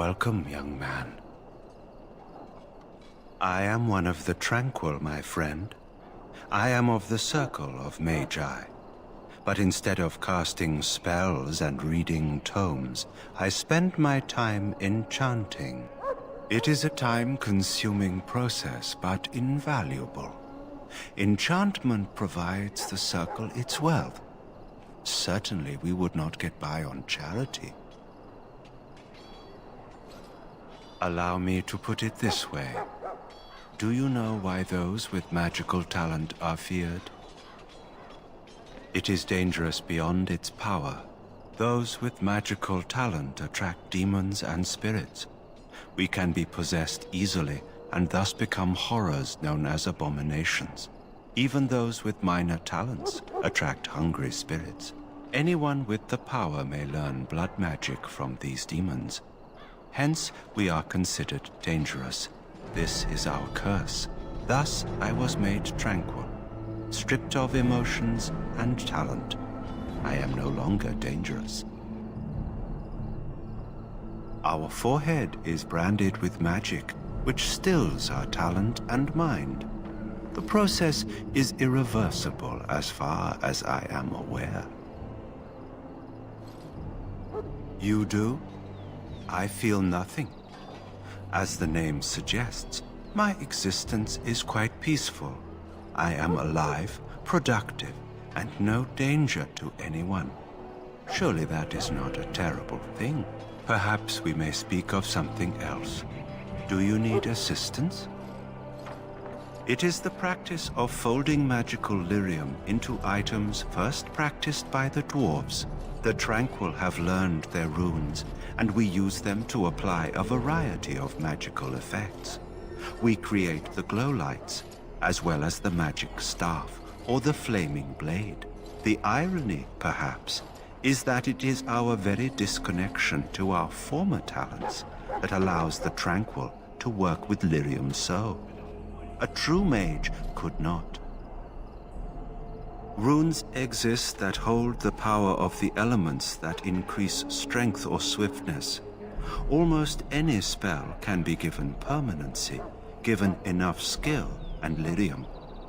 Welcome, young man. I am one of the Tranquil, my friend. I am of the Circle of Magi. But instead of casting spells and reading tomes, I spend my time enchanting. It is a time-consuming process, but invaluable. Enchantment provides the Circle its wealth. Certainly we would not get by on charity. Allow me to put it this way. Do you know why those with magical talent are feared? It is dangerous beyond its power. Those with magical talent attract demons and spirits. We can be possessed easily and thus become horrors known as abominations. Even those with minor talents attract hungry spirits. Anyone with the power may learn blood magic from these demons. Hence, we are considered dangerous. This is our curse. Thus, I was made tranquil, stripped of emotions and talent. I am no longer dangerous. Our forehead is branded with magic, which stills our talent and mind. The process is irreversible as far as I am aware. You do? I feel nothing. As the name suggests, my existence is quite peaceful. I am alive, productive, and no danger to anyone. Surely that is not a terrible thing. Perhaps we may speak of something else. Do you need assistance? It is the practice of folding magical lyrium into items first practiced by the dwarves. The Tranquil have learned their runes, and we use them to apply a variety of magical effects. We create the glow lights, as well as the magic staff, or the flaming blade. The irony, perhaps, is that it is our very disconnection to our former talents that allows the Tranquil to work with lyrium so. A true mage could not. Runes exist that hold the power of the elements that increase strength or swiftness. Almost any spell can be given permanency, given enough skill and lyrium.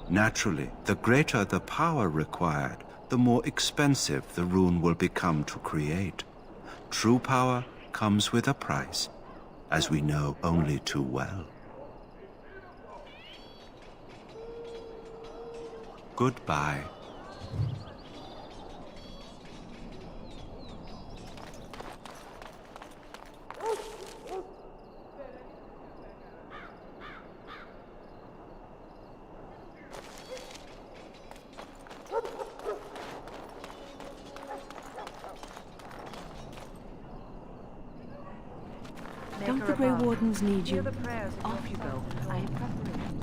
Naturally, the greater the power required, the more expensive the rune will become to create. True power comes with a price, as we know only too well. Goodbye. Don't the Grey Wardens need you? Off you go. I have preparations.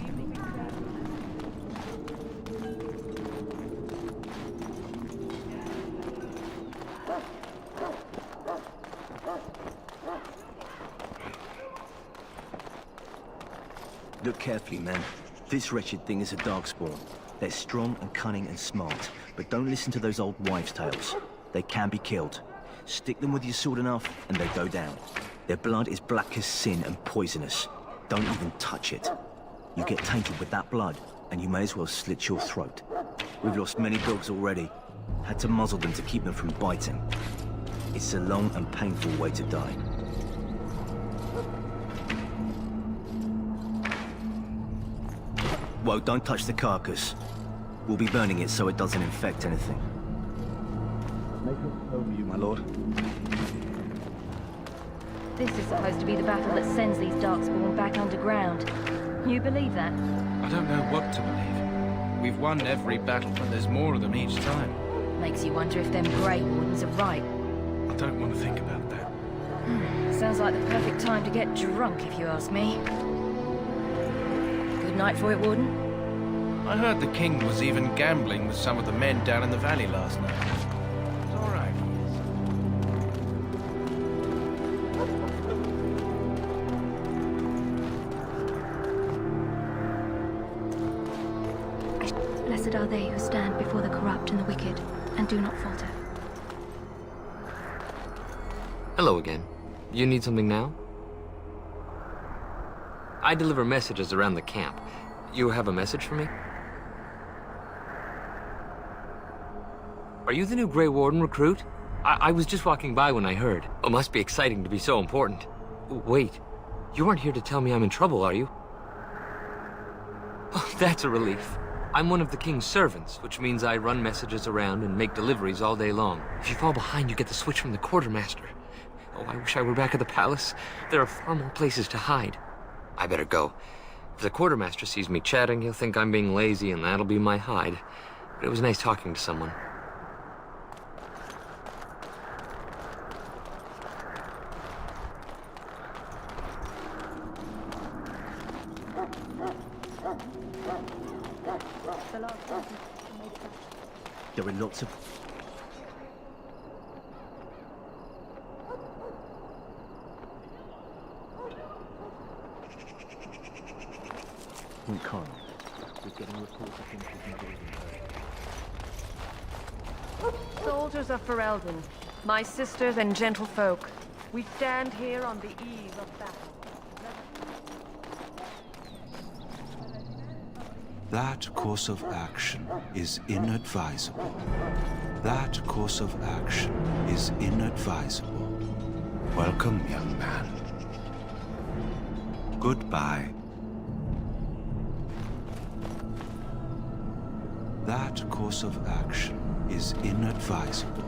Look carefully, man. This wretched thing is a darkspawn. They're strong and cunning and smart, but don't listen to those old wives' tales. They can be killed. Stick them with your sword enough, and they go down. Their blood is black as sin and poisonous. Don't even touch it. You get tainted with that blood, and you may as well slit your throat. We've lost many dogs already. Had to muzzle them to keep them from biting. It's a long and painful way to die. Whoa, don't touch the carcass. We'll be burning it so it doesn't infect anything. Make it over you, my lord. This is supposed to be the battle that sends these darkspawn back underground. You believe that? I don't know what to believe. We've won every battle, but there's more of them each time. Makes you wonder if them Grey Wardens are right. I don't want to think about that. Sounds like the perfect time to get drunk, if you ask me. Good night for it, Warden. I heard the king was even gambling with some of the men down in the valley last night. It's all right. Blessed are they who stand before the corrupt and the wicked, and do not falter. Hello again. You need something now? I deliver messages around the camp. You have a message for me? Are you the new Grey Warden recruit? I was just walking by when I heard. It must be exciting to be so important. Wait, you aren't here to tell me I'm in trouble, are you? Oh, that's a relief. I'm one of the king's servants, which means I run messages around and make deliveries all day long. If you fall behind, you get the switch from the quartermaster. Oh, I wish I were back at the palace. There are far more places to hide. I better go. If the quartermaster sees me chatting, he'll think I'm being lazy, and that'll be my hide. But it was nice talking to someone. There are lots of... Con. We're getting reports of things we can do. Soldiers of Ferelden, my sisters and gentlefolk, we stand here on the eve of battle. That course of action is inadvisable. That course of action is inadvisable. Welcome, young man. Goodbye. That course of action is inadvisable.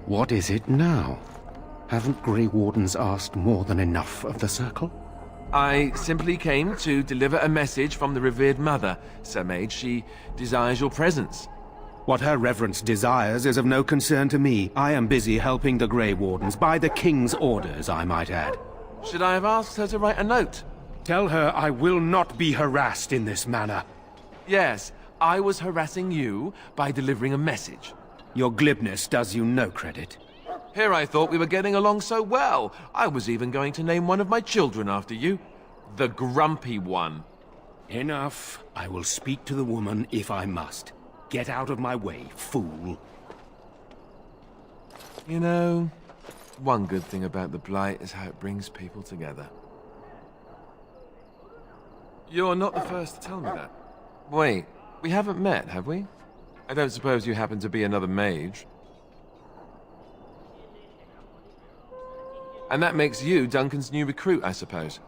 What is it now? Haven't Grey Wardens asked more than enough of the Circle? I simply came to deliver a message from the revered mother, Sir Mage. She desires your presence. What her reverence desires is of no concern to me. I am busy helping the Grey Wardens, by the King's orders, I might add. Should I have asked her to write a note? Tell her I will not be harassed in this manner. Yes, I was harassing you by delivering a message. Your glibness does you no credit. Here I thought we were getting along so well. I was even going to name one of my children after you. The Grumpy One. Enough. I will speak to the woman if I must. Get out of my way, fool. You know, one good thing about the Blight is how it brings people together. You're not the first to tell me that. Wait, we haven't met, have we? I don't suppose you happen to be another mage. And that makes you Duncan's new recruit, I suppose.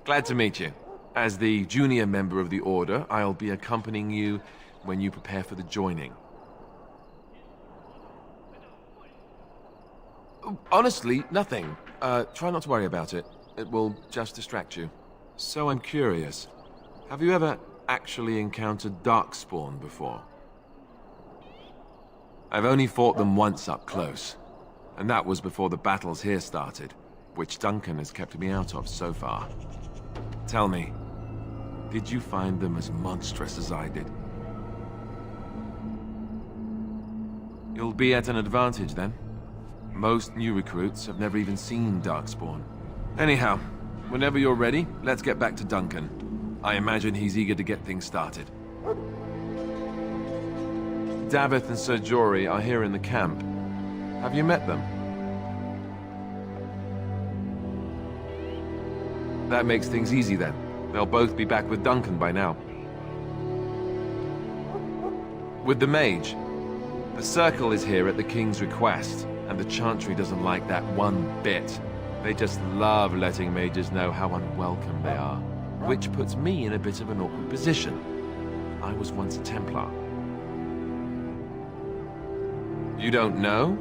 Glad to meet you. As the junior member of the Order, I'll be accompanying you when you prepare for the joining. Honestly, nothing. Try not to worry about it. It will just distract you. So I'm curious. Have you ever actually encountered Darkspawn before? I've only fought them once up close. And that was before the battles here started, which Duncan has kept me out of so far. Tell me, did you find them as monstrous as I did? You'll be at an advantage then. Most new recruits have never even seen Darkspawn. Anyhow, whenever you're ready, let's get back to Duncan. I imagine he's eager to get things started. Davith and Sir Jory are here in the camp. Have you met them? That makes things easy then. They'll both be back with Duncan by now. With the mage, the Circle is here at the King's request, and the Chantry doesn't like that one bit. They just love letting mages know how unwelcome they are, which puts me in a bit of an awkward position. I was once a Templar. You don't know?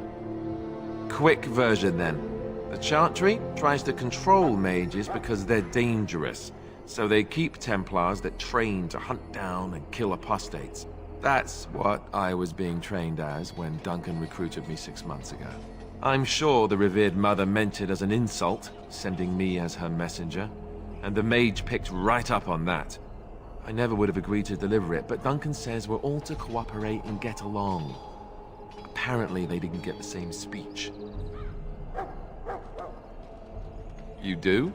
Quick version then. The Chantry tries to control mages because they're dangerous, so they keep Templars that train to hunt down and kill apostates. That's what I was being trained as when Duncan recruited me 6 months ago. I'm sure the revered mother meant it as an insult, sending me as her messenger, and the mage picked right up on that. I never would have agreed to deliver it, but Duncan says we're all to cooperate and get along. Apparently they didn't get the same speech. You do?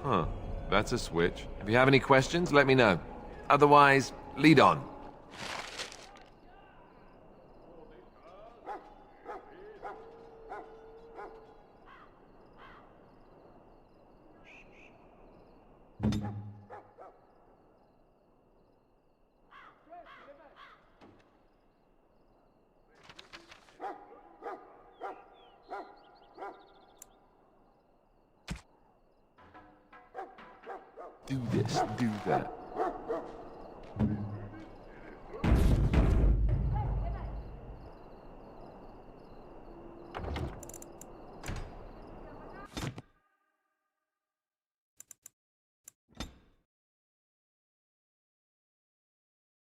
Huh, that's a switch. If you have any questions, let me know. Otherwise, lead on. Do this, do that.